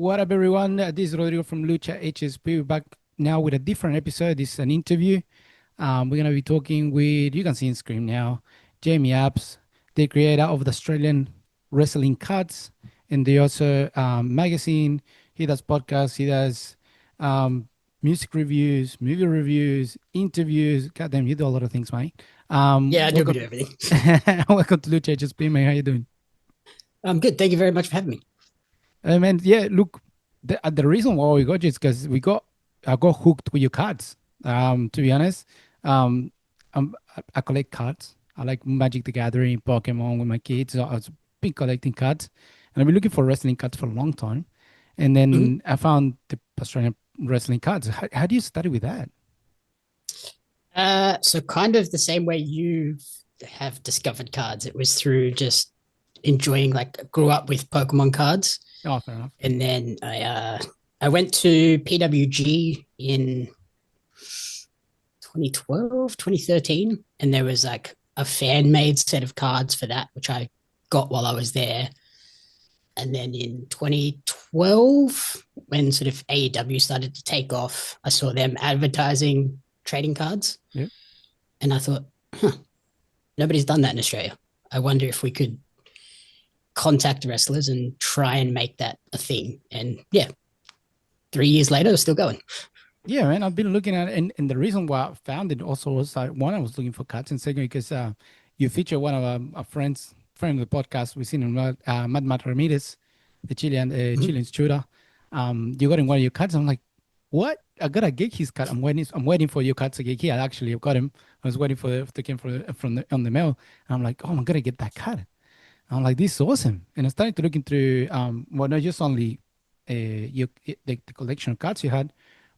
What up, everyone? This is Rodrigo from Lucha HSP. We're back now with a different episode. This is an interview. We're going to be talking with, you can see on screen now, Jamie Apps, the creator of the Australian Wrestling Cuts, and the also magazine. He does podcasts, he does um, music reviews, movie reviews, interviews. God damn, you do a lot of things, mate. Yeah, I do a bit Welcome, of everything. welcome to Lucha HSP, mate. How you doing? I'm good. Thank you very much for having me. Man, yeah, look, the reason why we got you is because I got hooked with your cards. To be honest, um, I collect cards. I like Magic the Gathering, Pokemon with my kids. So I've been collecting cards, and I've been looking for wrestling cards for a long time. And Mhm. then I found the Australian wrestling cards. How do you study with that? So kind of the same way you have discovered cards. It was through just enjoying, like, grew up with Pokemon cards, Oh, fair enough. and then I went to PWG in 2012, 2013, and there was like a fan made set of cards for that, which I got while I was there. And then in 2012, when sort of AEW started to take off, I saw them advertising trading cards. Yeah. And I thought, huh, nobody's done that in Australia. I wonder if we could contact wrestlers and try and make that a thing. And yeah, 3 years later, it's still going. Yeah, man, I've been looking at it, and the reason why I found it also was like one, I was looking for cuts, and second, because you feature one of our friend of the podcast. We've seen him, Matt Ramirez, the Mhm. Chilean shooter. You got in one of your cuts. I'm like, what? I gotta get his cut. I'm waiting for your cut to get here. Actually, I've got him. I was waiting for the came from the on the mail. And I'm like, oh, I'm gonna get that cut. I'm like, this is awesome. And I started to looking through, well, not just only the collection of cards you had,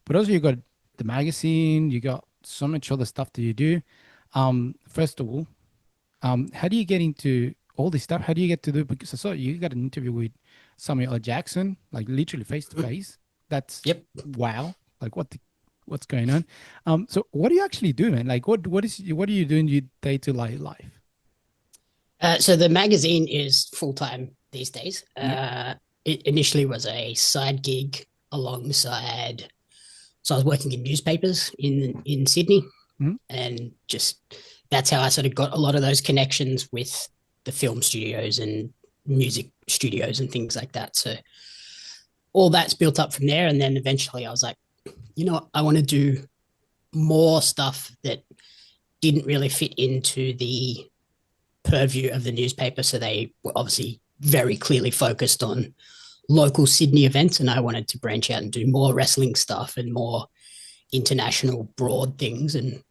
but also you got the magazine, you got so much other stuff that you do. First of all, how do you get into all this stuff? How do you get to do? Because I saw you got an interview with Samuel L. Jackson, like literally face to face. That's Yep. wow. Like what's going on? So what do you actually do, man? Like what do you do in your day-to-day life? So the magazine is full time these days. Yep. It initially was a side gig alongside. So I was working in newspapers in Sydney, Mhm. and just that's how I sort of got a lot of those connections with the film studios and music studios and things like that. So all that's built up from there, and then eventually I was like, you know what, I want to do more stuff that didn't really fit into the purview of the newspaper. So they were obviously very clearly focused on local Sydney events, and I wanted to branch out and do more wrestling stuff and more international broad things, and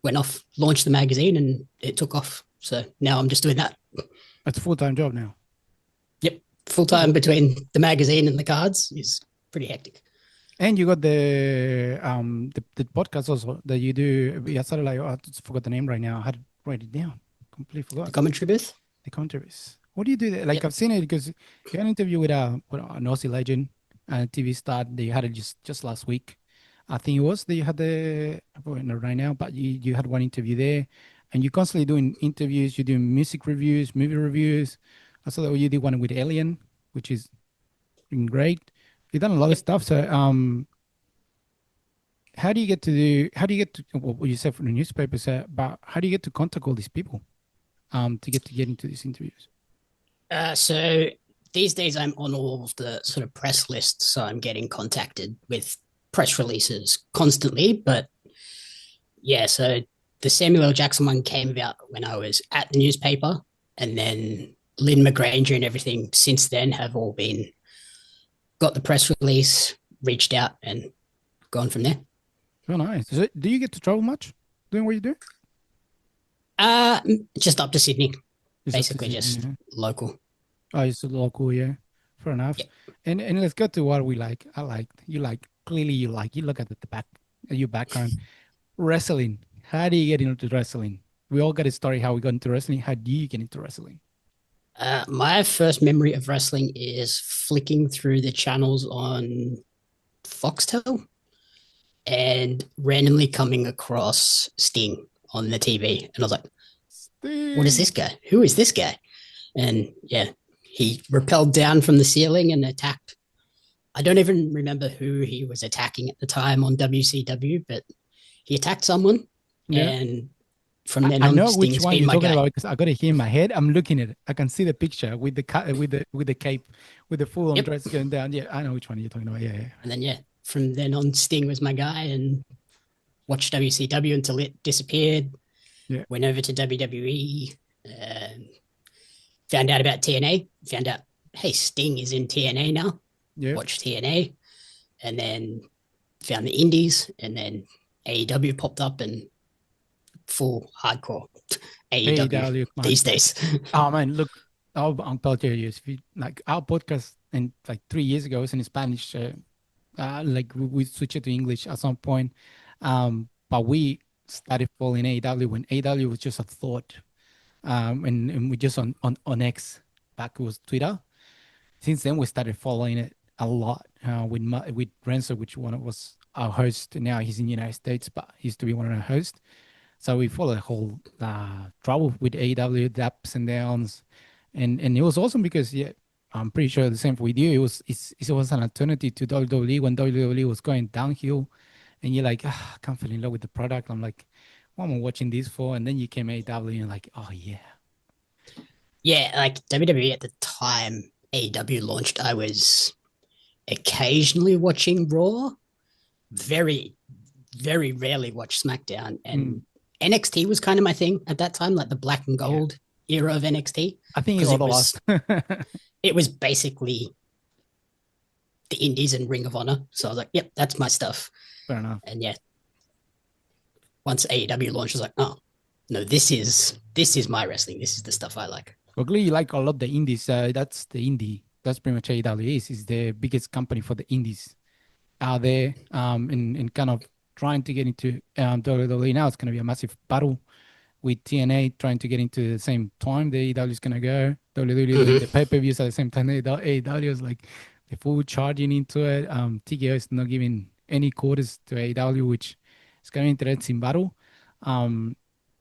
went off, launched the magazine, and it took off. So now I'm just doing that. It's a full-time job now. Yep. Full Oh, time between the magazine and the cards is pretty hectic. and you got the podcast also that you do. I started like, oh, I just forgot the name right now. I had to write it down. Completely The forgot. commentary booth. The commentaries. What do you do there? Like Yep. I've seen it because you had an interview with an Aussie legend, TV star. They had it just last week. I think it was that you had I don't know right now, but you had one interview there, and you're constantly doing interviews. You're doing music reviews, movie reviews. I saw that you did one with Alien, which is been great. You've done a lot of Yep. stuff. So how do you get to what you said from the newspapers, but how do you get to contact all these people to get into these interviews? So these days I'm on all of the sort of press lists, so I'm getting contacted with press releases constantly. But yeah, so the Samuel L. Jackson one came about when I was at the newspaper, and then Lynn McGranger and everything since then have all been got the press release, reached out, and gone from there. Oh, nice. So, do you get to travel much doing what you do? Uh, just up to Sydney, It's up to basically Sydney. just Yeah. local. Oh, it's a local, yeah. Fair enough. Yeah. And let's get to what we like. I like you like clearly you like you look at the back your background. Wrestling. How do you get into wrestling? We all got a story how we got into wrestling. How do you get into wrestling? My first memory of wrestling is flicking through the channels on Foxtel and randomly coming across Sting on the TV. And I was like, what is Sting. this guy? Who is this guy? And yeah, he rappelled down from the ceiling and attacked. I don't even remember who he was attacking at the time on WCW, but he attacked someone, Yeah. and from then I on, know which Sting's one been you're my talking guy. about because I got it here in my head. I'm looking at it. I can see the picture with the with the cape, with the full on Yep. dress going down. Yeah, I know which one you're talking about. Yeah, yeah, And then yeah, from then on, Sting was my guy, and watched WCW until it disappeared. yeah, Went over to WWE. Found out about TNA. Found out, hey, Sting is in TNA now. yeah. Watched TNA, and then found the Indies, and then AEW popped up, and full hardcore AEW AEW, man. these days. Oh man, look, I'll tell you, if you, like our podcast and like 3 years ago was in Spanish. Like we switched it to English at some point, but we started following AEW when AEW was just a thought, and we just on X, back it was Twitter. Since then, we started following it a lot with Renzo, which one of was our host. Now he's in the United States, but he used to be one of our hosts. So we follow the whole trouble with AEW, the ups and downs, and it was awesome because yeah, I'm pretty sure the same with you. It was an alternative to WWE when WWE was going downhill, and you're like, ah, I can't fall in love with the product. I'm like, what am I watching this for? And then you came AEW, and you're like, oh yeah, Yeah, like WWE at the time AEW launched, I was occasionally watching Raw, very, very rarely watched SmackDown. mm, And NXT was kind of my thing at that time, like the black and yeah. gold era of NXT, I think because all of us. it was basically the Indies and Ring of Honor. So I was like, yep, that's my stuff. Fair enough. And yeah, once AEW launched, I was like, oh no, this is my wrestling. This is the stuff I like. Luckily, you like a lot the indies. That's the indie. That's pretty much AEW is the biggest company for the indies out there. And kind of trying to get into WWE now. It's going to be a massive battle with TNA trying to get into the same time the AEW is going to go. WWE doing the Mm-hmm. pay-per-views at the same time. AEW is like the full charging into it. TKO is not giving any quarters to AEW, which is kind of interesting battle. Um,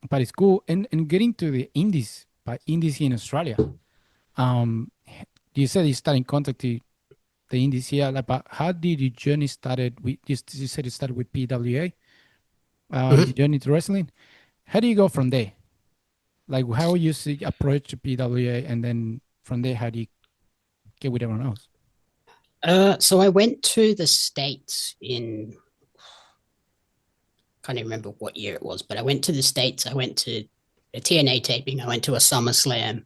but it's cool. And getting to the indies, but indies here in Australia. Um, you said you started in contact to the indies here, like, but how did your journey started with you said it started with PWA, your Mm-hmm. journey to wrestling. How do you go from there? Like how you see approach to PWA and then from there how do you get with everyone else? So I went to the States in, can't even remember what year it was, but I went to the States. I went to a TNA taping. I went to a SummerSlam,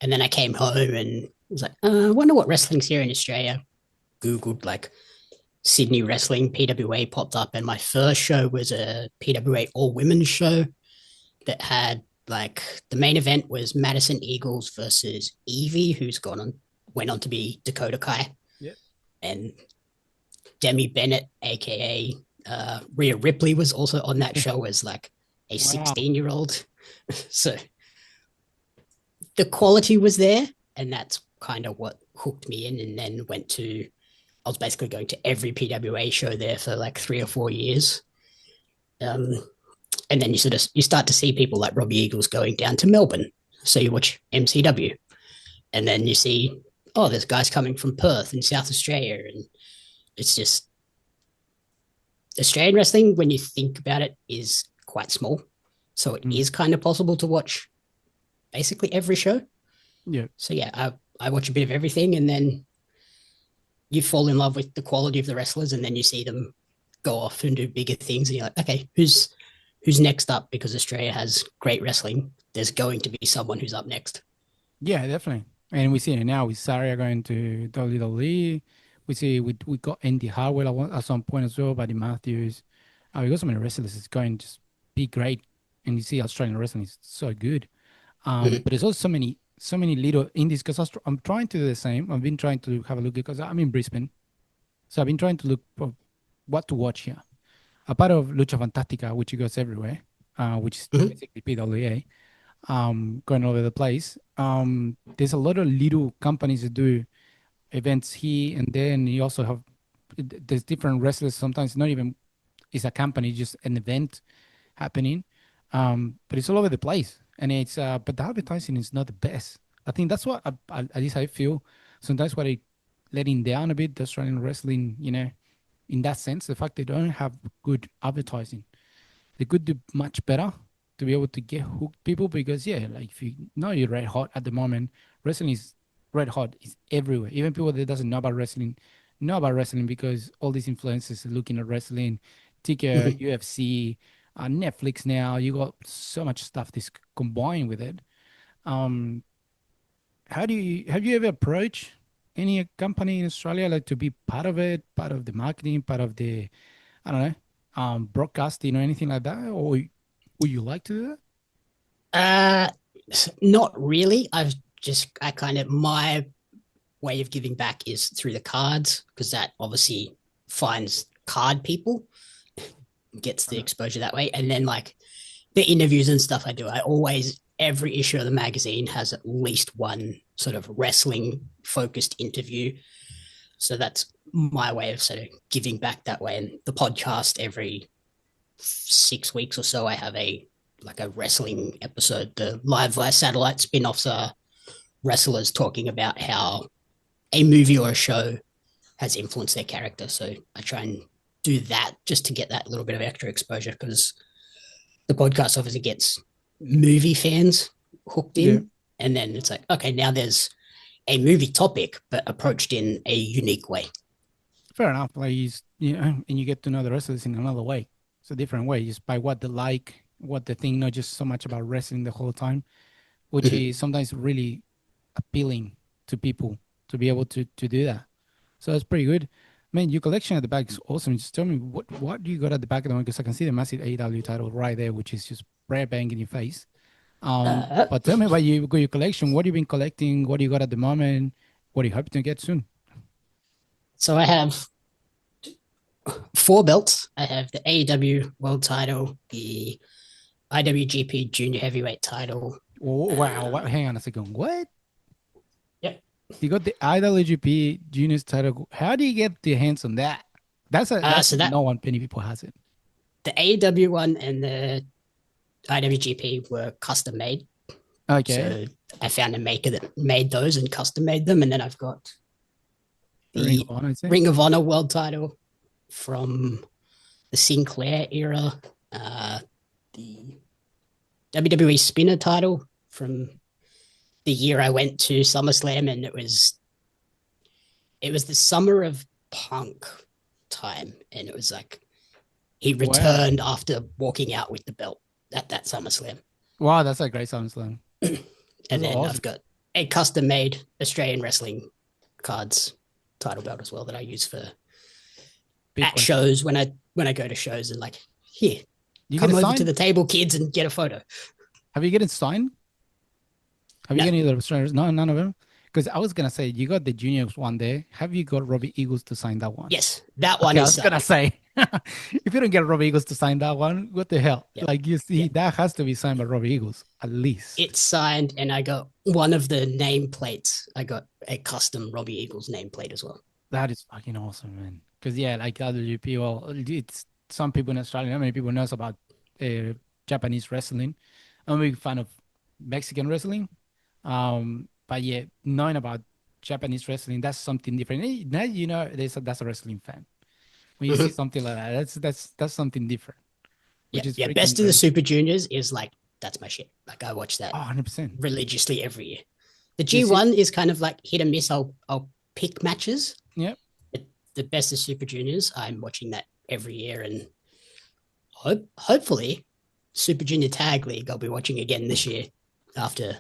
and then I came home and was like, I wonder what wrestling's here in Australia. Googled like Sydney wrestling, PWA popped up, and my first show was a PWA all women's show that had like the main event was Madison Eagles versus Evie, who's gone on went on to be Dakota Kai, Yep. and Demi Bennett, aka Rhea Ripley, was also on that show as like a Wow. 16-year-old. So the quality was there, and that's kind of what hooked me in. And then went to, I was basically going to every PWA show there for like 3 or 4 years. Um, and then you start to see people like Robbie Eagles going down to Melbourne. So you watch MCW, and then you see, oh, there's guys coming from Perth in South Australia, and it's just Australian wrestling, when you think about it, is quite small. So it Mm. is kind of possible to watch basically every show. Yeah. So yeah, I watch a bit of everything, and then you fall in love with the quality of the wrestlers, and then you see them go off and do bigger things, and you're like, okay, who's next up? Because Australia has great wrestling. There's going to be someone who's up next. Yeah, definitely. And we see it now with Saria going to WWE. We see we got Andy Harwell at some point as well, Buddy Matthews. We got so many wrestlers. It's going to just be great. And you see Australian wrestling is so good. Mm-hmm. But there's also so many little indies because I'm trying to do the same. I've been trying to have a look because I'm in Brisbane. So I've been trying to look for what to watch here. A part of Lucha Fantastica, which goes everywhere, which is Mm-hmm. basically PWA, going all over the place. There's a lot of little companies that do events here and there, and you also have there's different wrestlers. Sometimes not even it's a company, just an event happening. But it's all over the place, and it's but the advertising is not the best. I think that's what at least I feel sometimes what I letting down a bit the Australian wrestling, in that sense, the fact they don't have good advertising. They could do much better to be able to get hooked people because yeah, like if you know you're red hot at the moment, wrestling is red hot. It's everywhere. Even people that doesn't know about wrestling because all these influencers are looking at wrestling, ticker, UFC, Netflix now. You got so much stuff this combined with it. Um, how do you have you ever approached any company in Australia like to be part of it, part of the marketing, part of the I don't know, broadcasting or anything like that? Or would you like to do that? Uh, Not really. I kind of my way of giving back is through the cards because that obviously finds card people, gets the Okay. exposure that way, and then like the interviews and stuff I do, I always every issue of the magazine has at least one sort of wrestling focused interview. So that's my way of sort of giving back that way. And the podcast every 6 weeks or so, I have a like a wrestling episode. The live via satellite spin-offs are wrestlers talking about how a movie or a show has influenced their character. So I try and do that just to get that little bit of extra exposure because the podcast obviously gets movie fans hooked Yeah, in. And then it's like, okay, now there's a movie topic, but approached in a unique way. fair enough. Like and you get to know the wrestlers in another way. It's a different way, just by what they like, what they think, not just so much about wrestling the whole time, which Mhm. is sometimes really appealing to people to be able to do that. So that's pretty good. Man, your collection at the back is awesome. Just tell me what do you got at the back of the one because I can see the massive AEW title right there, which is just rare bang in your face. Uh, But tell me about your collection. What have you been collecting? What do you got at the moment? What are you hoping to get soon? so I have four belts. I have the AEW World Title, the IWGP Junior Heavyweight Title. Oh, wow, Um, hang on a second. What? yep. You got the IWGP Juniors title. How do you get your hands on that? That's So that no one many people has it. the AEW one and the IWGP were custom made. Okay. So I found a maker that made those and custom made them. And then I've got The Ring of the Honor, is it? Ring of Honor World Title from the Sinclair era, the WWE Spinner title from the year I went to SummerSlam, and it was the summer of Punk time, and it was like he Wow. returned after walking out with the belt at that SummerSlam. Wow, that's a great SummerSlam. And That's then awesome. I've got a custom made Australian wrestling cards title belt as well that I use for Big at one. shows when I go to shows and like here, You get a come over to sign? the table, kids, and get a photo. Have you get it signed? Have you No, got any of the Australians? No, none of them. Because I was gonna say you got the juniors one there. Have you got Robbie Eagles to sign that one? yes, that one Okay, I is was gonna signed. say if you don't get Robbie Eagles to sign that one, what the hell? Yep, Like you see, yep. that has to be signed by Robbie Eagles at least. It's signed, and I got one of the nameplates. I got a custom Robbie Eagles nameplate as well. That is fucking awesome, man. Because yeah, like WP, well, it's some people in Australia. Not many people knows about uh, Japanese wrestling. I'm a big fan of Mexican wrestling. But yeah, knowing about Japanese wrestling, that's something different. Now that's a wrestling fan. When you see Mm-hmm. something like that, that's something different, Yeah, which is yeah. freaking Best of the great. Super Juniors is like that's my shit. Like I watch Oh, that 100%. religiously every year. The You see? G1 is kind of like hit and miss. I'll pick matches. Yep. But the best of Super Juniors, I'm watching that every year, and hopefully Super Junior Tag League I'll be watching again this year after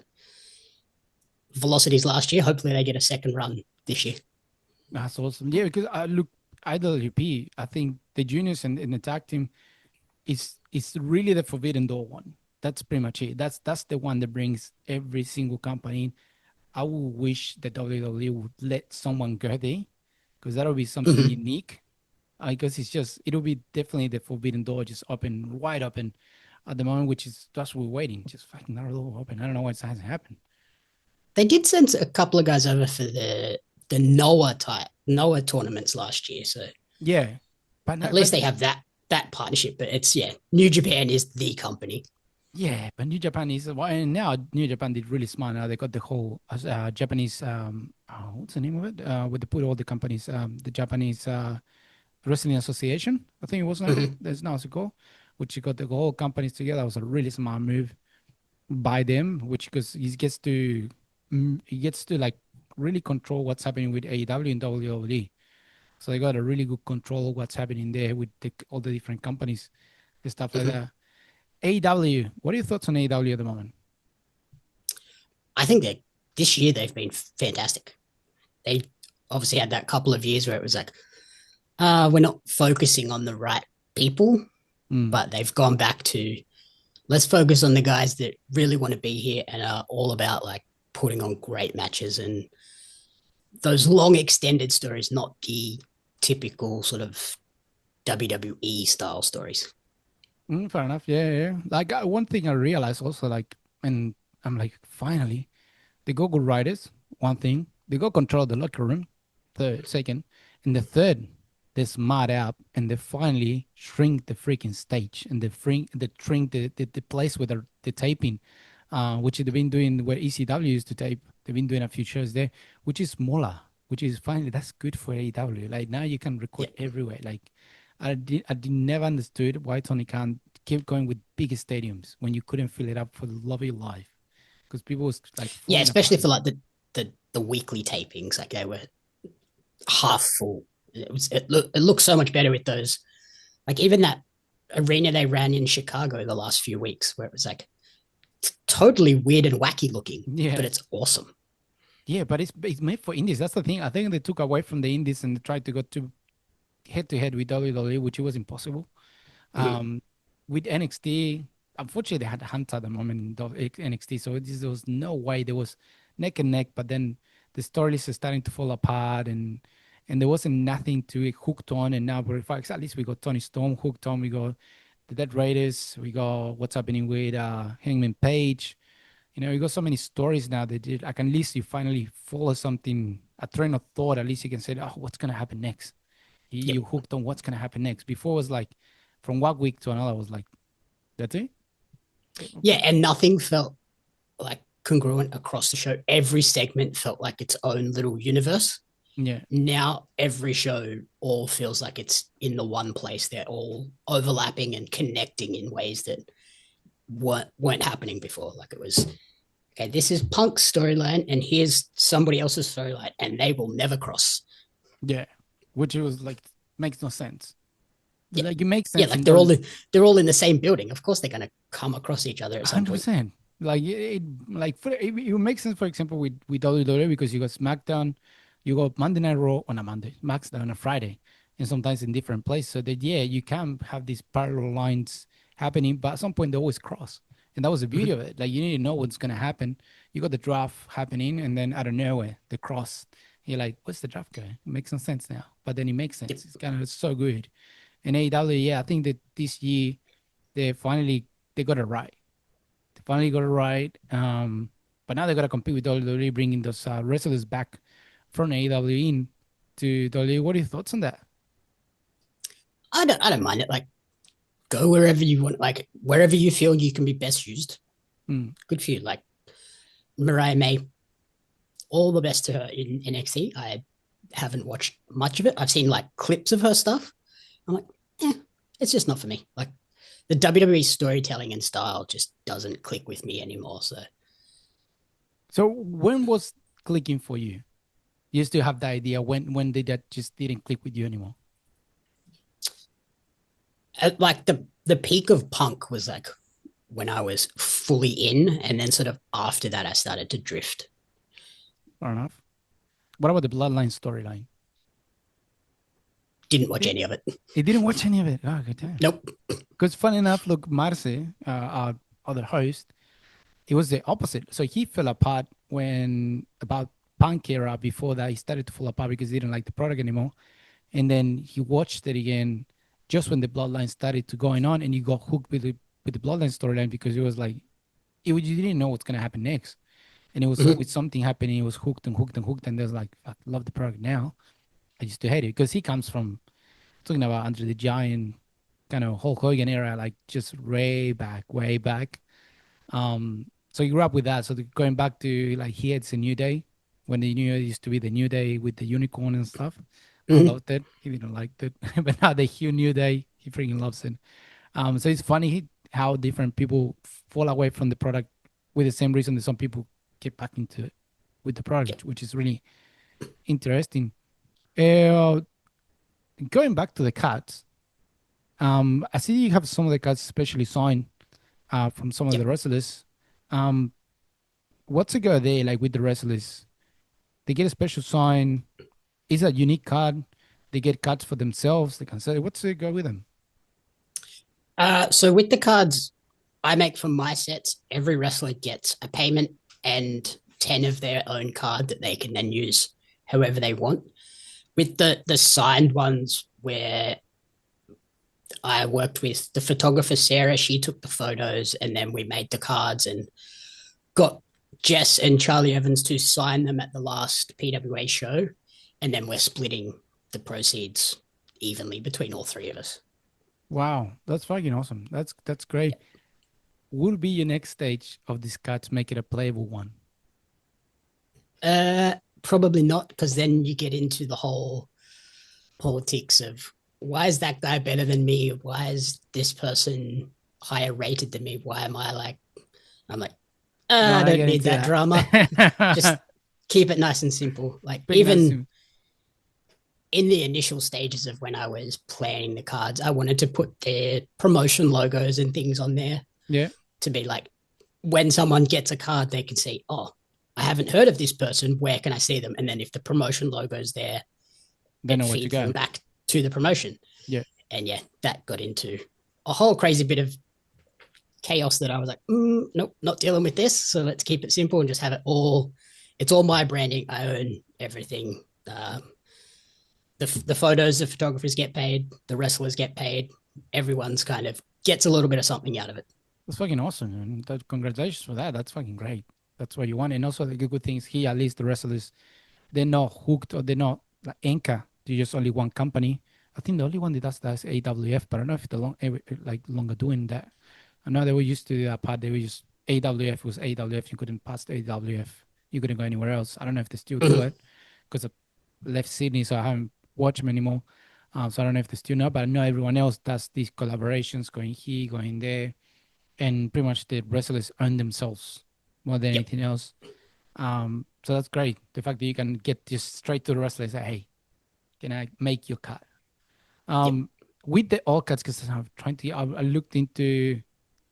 Velocities last year. Hopefully they get a second run this year. That's awesome. Yeah, because I look IWP, I think the juniors and the tag team is really the forbidden door one. That's pretty much it. That's the one that brings every single company in. I would wish that WWE would let someone go there because that'll be something Mhm. unique. Because it'll be definitely the forbidden door just open, wide open at the moment, which is just we're waiting. Just fucking not a little open. I don't know why it hasn't happened. They did send a couple of guys over for the Noah tournaments last year, so Yeah. But at no, least but they have that partnership. But it's New Japan is the company. yeah, but New Japan is well, and now New Japan did really smart. Now they got the whole Japanese what's the name of it? With the put all the companies, the Japanese Wrestling Association, I think it was now. Mm-hmm. There's now ago, which you got the whole companies together. It was a really smart move by them, which because he gets to like really control what's happening with AEW and WWE. So they got a really good control of what's happening there with all the different companies and stuff like Mm-hmm. that. AEW, what are your thoughts on AEW at the moment? I think that this year they've been fantastic. They obviously had that couple of years where it was like, we're not focusing on the right people, Mm. but they've gone back to let's focus on the guys that really want to be here and are all about like putting on great matches and those long extended stories, not the typical sort of WWE style stories. Fair enough. Yeah, yeah. Yeah. Like one thing I realized also, like, and I'm like, finally, they go good writers. One thing, they go control the locker room. Third, second, and the third, they smart out and they finally shrink the freaking stage and they shrink the place where the taping, which they've been doing where ECW used to tape. They've been doing a few shows there, which is smaller, which is finally that's good for AEW. Like now you can Yeah. record everywhere. Like I did never understood why Tony Khan kept going with bigger stadiums when you couldn't fill it up for the love of your life because people was like Yeah, falling especially apart. for like the weekly tapings, like they were half full. It looks so much better with those. Like even that arena they ran in Chicago the last few weeks, where it was like totally weird and wacky looking, but Yeah. it's awesome. Yeah, but it's made for indies. That's the thing. I think they took away from the indies and tried to go to head with WWE, which was impossible. Mm-hmm. Um, with NXT, unfortunately, they had Hunter at the moment in NXT, so there was no way there was neck and neck. But then the stories are starting to fall apart, and there wasn't nothing to it hooked on. And now, for at least we got Tony Storm hooked on. We got the Dead Raiders. We got what's happening with Hangman Page. You got so many stories now that like at least you finally follow something, a train of thought. At least you can say, oh, what's gonna happen next? Yep. You hooked on what's gonna happen next. Before it was like from one week to another, was like, that's it. Okay, Yeah, okay. and nothing felt like congruent across the show. Every segment felt like its own little universe. Yeah, Now every show all feels like it's in the one place. They're all overlapping and connecting in ways that weren't happening before. Like it was, okay, this is Punk's storyline, and here's somebody else's storyline, and they will never cross. yeah. Which it was like makes no sense. Yeah, Like it makes yeah, sense like in those they're all in the same building. Of course, they're going to come across each other at some point. 100%. Like like it makes sense. For example, with WWE because you got SmackDown, you got Monday Night Raw on a Monday, SmackDown on a Friday, and sometimes in different places. So that yeah, you can have these parallel lines happening, but at some point they always cross, and that was the beauty Mm-hmm. of it. Like you need to know what's gonna happen. You got the draft happening, and then out of nowhere the cross. You're like, what's the draft going? It makes no sense now, but then it makes Yep. sense. It's kind of so good. And AEW, yeah, I think that this year they finally they got it right. They finally got it right. But now they got to compete with WWE, bringing those wrestlers back from AEW in to WWE. What are your thoughts on that? I don't mind it. Like go wherever you want, like wherever you feel you can be best used. Mm, Good for you. Like Mariah May, all the best to her in NXT. I haven't watched much of it. I've seen like clips of her stuff. I'm like, it's just not for me. Like the WWE storytelling and style just doesn't click with me anymore. So So when was clicking for you? You still have the idea when did that just didn't click with you anymore? like the peak of Punk was like when I was fully in, and then sort of after that I started to drift. Fair enough. What about the Bloodline storyline? Didn't watch Did any of it. he didn't watch any of it? Oh, good damn. Nope. Because funny enough, look, Marce, our other host, it was the opposite. So he fell apart when about Punk era. Before that, he started to fall apart because he didn't like the product anymore. And then he watched it again just when the Bloodline started to going on, and he got hooked with the Bloodline storyline because it was like you didn't know what's gonna happen next, and it was Mm-hmm. with something happening, it was hooked and hooked and hooked, and there's like I love the product now. I used to hate it because he comes from talking about Andre the Giant kind of Hulk Hogan era, like just way back, way back. So you grew up with that. So going back to like he had a New Day when the New Year used to be the New Day with the unicorn and stuff. I Mhm. loved it. He didn't like it, but now the Hugh New Day, he freaking loves it. So it's funny how different people fall away from the product with the same reason that some people get back into it with the Yep. product, which is really interesting. Uh, Going back to the cards, I see you have some of the cards especially signed from some of the Yep. wrestlers. Um, what's the go there like with the wrestlers? They get a special sign. Is that unique card? They get cards for themselves. They can say, what's the go with them? So with the cards I make for my sets, every wrestler gets a payment and 10 of their own card that they can then use however they want. With the signed ones where I worked with the photographer Sarah, she took the photos and then we made the cards and got Jess and Charlie Evans to sign them at the last PWA show. And then we're splitting the proceeds evenly between all three of us. Wow, that's fucking awesome. That's great. Will be your next stage of these cards make it a playable one? Probably not, because then you get into the whole politics of why is that guy better than me? Why is this person higher rated than me? Why am I like, I'm like, You I want to don't get need into that drama. Just that? keep it nice and simple. Like, Big nice. even in the initial stages of when I was planning the cards, I wanted to put their promotion logos and things on there Yeah, to be like, when someone gets a card, they can see, oh, I haven't heard of this person. Where can I see them? And then if the promotion logo's there, they it know where to feeds them go. back to the promotion. Yeah, And yeah, that got into a whole crazy bit of chaos that I was like, nope, not dealing with this. So let's keep it simple and just have it all. It's all my branding. I own everything. The photos, the photographers get paid, the wrestlers get paid. Everyone's kind of gets a little bit of something out of it. that's fucking awesome. And congratulations for that. That's fucking great. That's what you want. And also the good things here, at least the wrestlers, they're not hooked or they're not like anchor to just only one company. I think the only one that does that is AWF, but I don't know if the like longer doing that. I know they were used to do that part. They were just AWF was AWF. You couldn't pass the AWF. You couldn't go anywhere else. I don't know if they still do Mhm. it because I left Sydney, so I haven't watched them anymore. So I don't know if they still know, but I know everyone else does these collaborations, going here, going there, and pretty much the wrestlers earn themselves more than Yep. anything else. So that's great. The fact that you can get just straight to the wrestler and say, "Hey, can I make your cut?" Yep. Um, with the all cuts, because I'm trying to, I looked into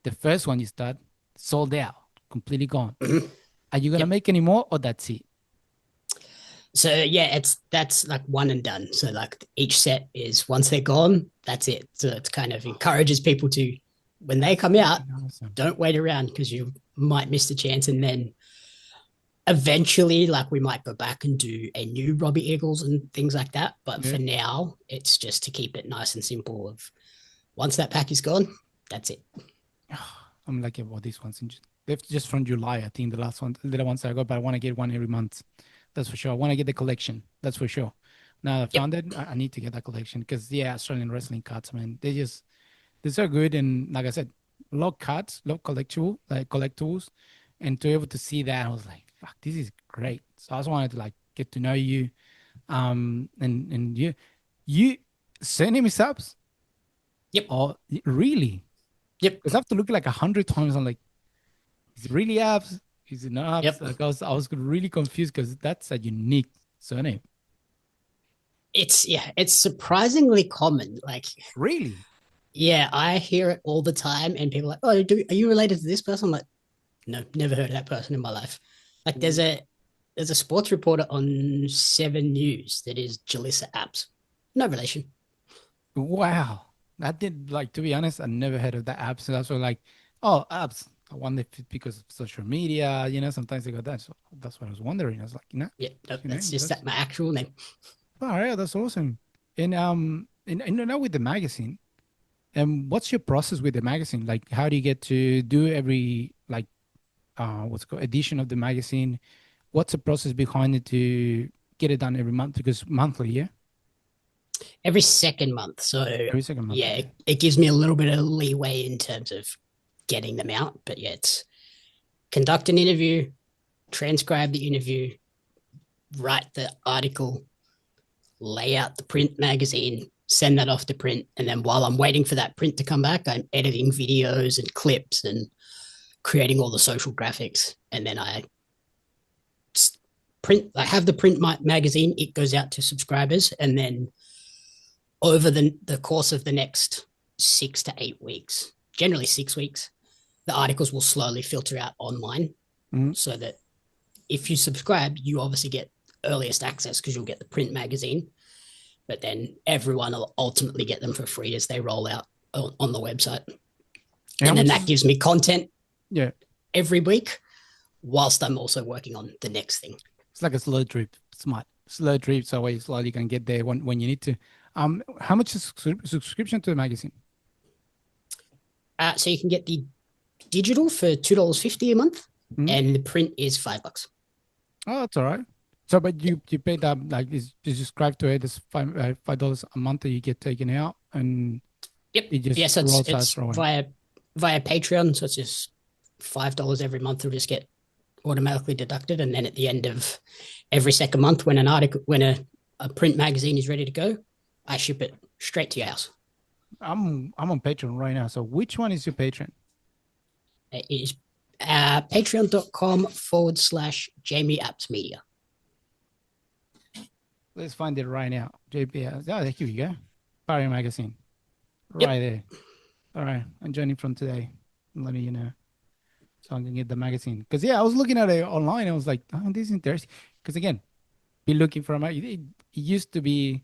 the first one you start, sold out, completely gone. Mhm. Are you gonna Yep. make any more, or that's it? So yeah, that's like one and done. So like each set is once they're gone, that's it. So it kind of Oh, encourages people to, when they that's come out, fucking awesome. don't wait around because you might miss the chance. And then eventually, like we might go back and do a new Robbie Eagles and things like that. But Yeah. for now, it's just to keep it nice and simple. Of once that pack is gone, that's it. I'm lucky about these ones. They're just from July, I think the last one, the ones I got, but I want to get one every month. That's for sure. I want to get the collection. That's for sure. Now I Yep. found it, I need to get that collection because yeah, Australian wrestling cards, man, they're so good. And like I said, love cards, love collectible, like collectibles, and to be able to see that, I was like, fuck, this is great. So I just wanted to like get to know you, and you sending me subs, Yep. or really? Yep. Because I have to look like 100 times. I'm like, is it really apps? Is it not apps? Yep. Like I was really confused because that's a unique surname. It's yeah, it's surprisingly common. Like, Really? yeah, I hear it all the time, and people are like, "Oh, are you related to this person?" I'm like, "No, never heard of that person in my life." Like, there's a sports reporter on Seven News that is Jalissa Apps. No relation. Wow. I did like to be honest, I never heard of that app. So that's why like, oh, apps. I wonder if it's because of social media, sometimes they got that. So that's what I was wondering. I was like, nah, Yeah, no, you know, that's just that's that my actual name. all right, that's awesome. And now with the magazine, what's your process with the magazine? Like how do you get to do every like what's it called edition of the magazine? What's the process behind it to get it done every month? Because monthly, yeah? Every second month. So Every second month, yeah, okay. it gives me a little bit of leeway in terms of getting them out. But yeah, it's conduct an interview, transcribe the interview, write the article, lay out the print magazine, send that off to print. And then while I'm waiting for that print to come back, I'm editing videos and clips and creating all the social graphics. And then I have the print magazine, it goes out to subscribers. And then over the course of the next 6 to 8 weeks, generally 6 weeks, the articles will slowly filter out online Mm-hmm. so that if you subscribe, you obviously get earliest access because you'll get the print magazine, but then everyone will ultimately get them for free as they roll out on the website. And how And then much that is gives me content yeah? every week whilst I'm also working on the next thing. It's like a slow drip, smart slow drip, so way slowly you can get there when you need to. How much is subscription to the magazine? So you can get the digital for $2.50 a month, Mm-hmm. and the print is $5. Oh, that's all right. So, but you pay that like is subscribe to it. It's $5 a month that you get taken out, and Yep. it just Yeah, so rolls out it's through. via Patreon. So it's just $5 every month will just get automatically deducted. And then at the end of every second month, when an article, when a print magazine is ready to go, I ship it straight to your house. I'm on Patreon right now. So which one is your Patreon? It is patreon.com/Jamie Apps Media. Let's find it right now. JPS. Oh, here we go. Barry Magazine. Yep. Right there. All right. I'm joining from today. Let me, so I can get the magazine. Because, yeah, I was looking at it online. I was like, oh, this is interesting. Because, again, be looking for a magazine. It used to be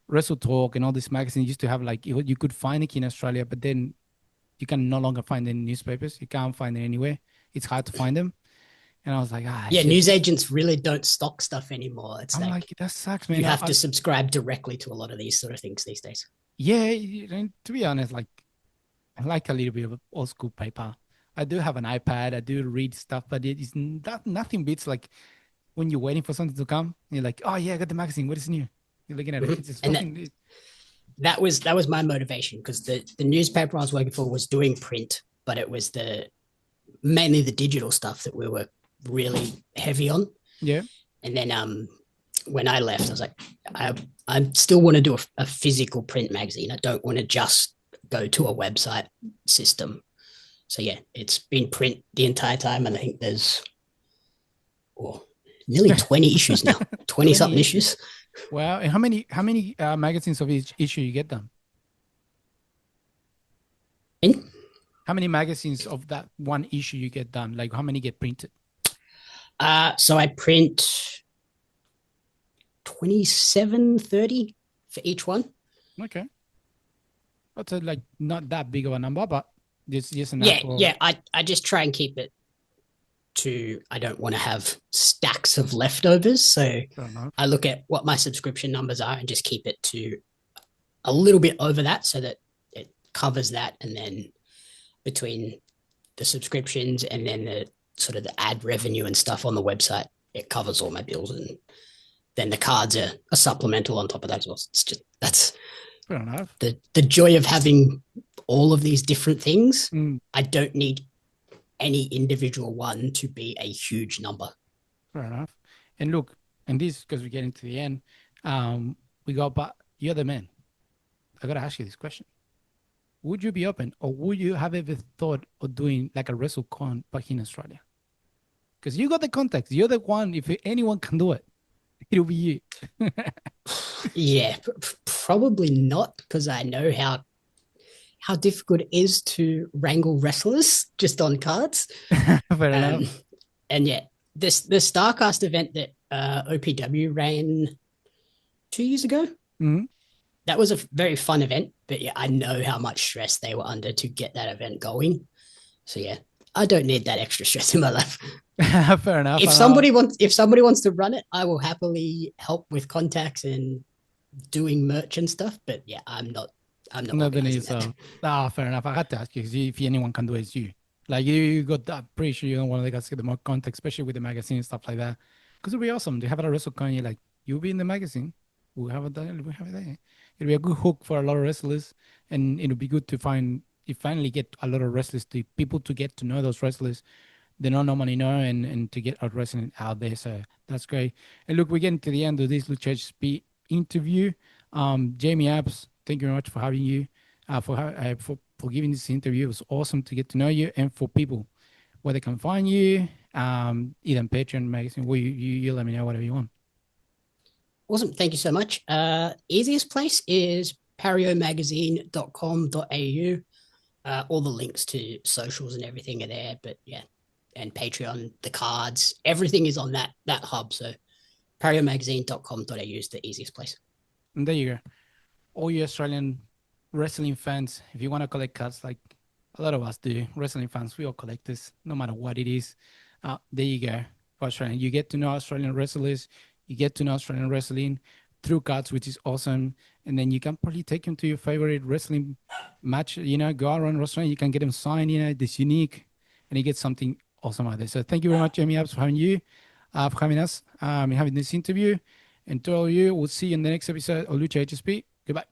Wrestle Talk and all these magazines used to have, like, you could find it in Australia, but then you can no longer find it in newspapers. You can't find it anywhere. It's hard to find them. And I was like, Yeah, shit. news agents really don't stock stuff anymore. It's I'm like like, that sucks, you man. have to subscribe directly to a lot of these sort of things these days. Yeah, and to be honest, like, I like a little bit of old school paper. I do have an iPad. I do read stuff, but it is not nothing beats like when you're waiting for something to come. You're like, oh yeah, I got the magazine. What is new? You're looking at it. Mm-hmm. It's just And fucking. that was my motivation because the newspaper I was working for was doing print, but it was the mainly the digital stuff that we were really heavy on. Yeah. And then when I left, I was like, I still want to do a physical print magazine. I don't want to just go to a website system. So yeah, it's been print the entire time, and I think there's nearly 20 issues now, 20 20 something issues. issues. Wow. And how many magazines of each issue you get them? In How many magazines of that one issue you get done? Like how many get printed? so I print 27, 30 for each one. Okay. That's like not that big of a number, but just enough Yeah, for. yeah. I just try and keep it to, I don't want to have stacks of leftovers. So Fair enough. I look at what my subscription numbers are and just keep it to a little bit over that so that it covers that. And then between the subscriptions and then the sort of the ad revenue and stuff on the website, it covers all my bills. And then the cards are a supplemental on top of that as well. It's just, that's Fair enough. the joy of having all of these different things. Mm, I don't need any individual one to be a huge number. fair enough. And look, and this because we're getting to the end, we got, but you're the man. I gotta ask you this question. Would you be open or would you have ever thought of doing like a WrestleCon back in Australia? Because you got the contacts. You're the one, if anyone can do it, it'll be you. Yeah, probably not because I know how difficult it is to wrangle wrestlers just on cards. Fair enough. Um, and yeah, the Starcast event that OPW ran 2 years ago, Mhm. that was a very fun event. But yeah, I know how much stress they were under to get that event going. So yeah, I don't need that extra stress in my life. Fair enough. If I know. somebody wants to run it, I will happily help with contacts and doing merch and stuff. But yeah, I'm not Nothing organizing is that. fair enough. I had to ask you because if anyone can do it, it's you. Like you got that pretty sure you don't want to like get the more context, especially with the magazine and stuff like that. Because it'll be awesome. They have it at WrestleCon, you're like, you'll be in the magazine. We'll have it there. It'll be a good hook for a lot of wrestlers, and it'll be good to find you finally get a lot of wrestlers to people to get to know those wrestlers they don't normally know, and to get our wrestling out there. So that's great. And look, we're getting to the end of this Lucha HSP interview. Jamie Apps, thank you very much for having you, for giving this interview. It was awesome to get to know you, and for people where they can find you, either on Patreon, magazine, where you let me know whatever you want. Awesome. Thank you so much. Easiest place is pariomagazine.com.au. All the links to socials and everything are there. But yeah, and Patreon, the cards, everything is on that hub. So pariomagazine.com.au is the easiest place. And there you go. All you Australian wrestling fans, if you want to collect cards like a lot of us do, wrestling fans, we all collect this, no matter what it is. There you go. For Australian, you get to know Australian wrestlers, you get to know Australian wrestling through cards, which is awesome. And then you can probably take them to your favorite wrestling match. Go around Australia, you can get them signed. This unique, and you get something awesome out there. So thank you very much, Jamie Abs, for having us, having this interview. And to all of you, we'll see you in the next episode of Lucha HSP. Goodbye.